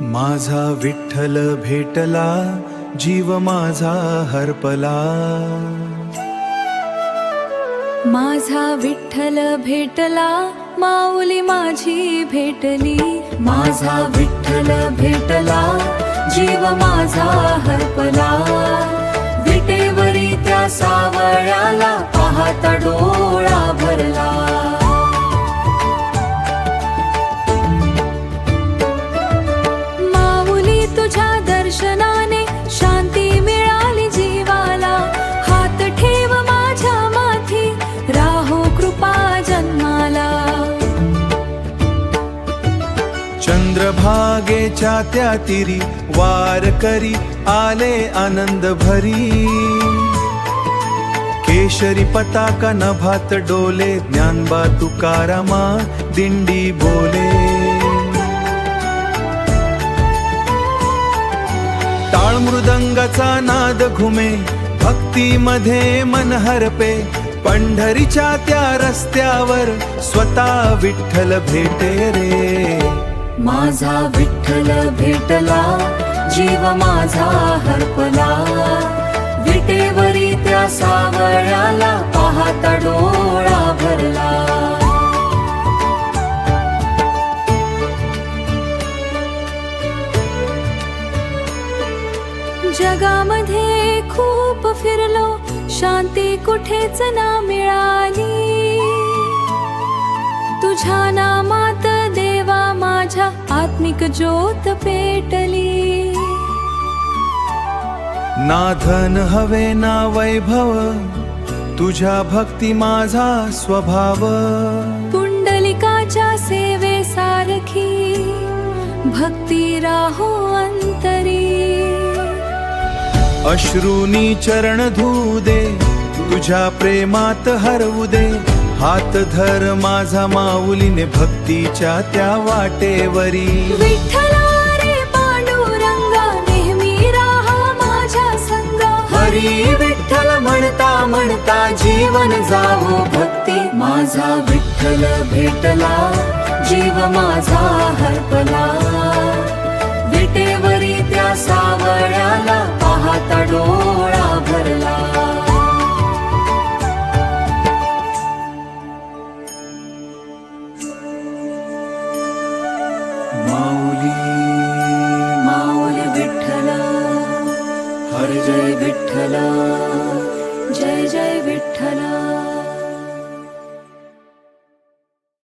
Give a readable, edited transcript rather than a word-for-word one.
माझा विठ्ठल भेटला, जीव माझा हरपला. माझा विठ्ठल भेटला, माऊली माझी भेटली. माझा विठ्ठल भेटला, जीव माझा हरपला. विटेवरी त्या सावळ्याला पाहता डोळा भरला. माऊली तुझ्या दर्शनाने शांती मिळाली जीवाला. हात ठेव माझ्या माथी, राहो कृपा जन्माला. चंद्रभागेच्या त्या तिरी वारकरी आले आनंद भरी. केशरी पताका नभात डोले, ज्ञानबा तुकारामा दिंडी बोले. टाळ मृदंगाचा नाद घुमे, भक्तीमध्ये मन हरपे. पंढरीच्या त्या रस्त्यावर स्वतः विठ्ठल भेटे रे. माझा विठ्ठल भेटला, जीव माझा हरपला. विटेवरी त्या सावळ्याला पाहता डोळा भरला. जगामध्ये खूप फिरलो, शांती कुठेच ना मिळाली. तुझ्या नामात देवा माझ्या आत्मिक ज्योत पेटली. ना धन हवे ना वैभव, तुझ्या भक्ती माझा स्वभाव. पुंडलिकाच्या सेवे सारखी, भक्ती राहो अंतरी. अश्रूनी चरण धुऊ दे, तुझ्या प्रेमात हरवू दे. हात धर माझा माऊलीने भक्तीच्या त्या वाटेवरी. विठ्ठला रे पांडुरंगा, नेहमी राहा माझ्या संग. हरी विठ्ठल म्हणता म्हणता जीवन जावो भक्ती. माझा विठ्ठल भेटला, जीव माझा हरपला. विटेवरी त्या सावळ्याला पाहता डोळा भरला. माऊली माऊली विठ्ठल, हर जय विठ्ठल, जय जय विठ्ठल.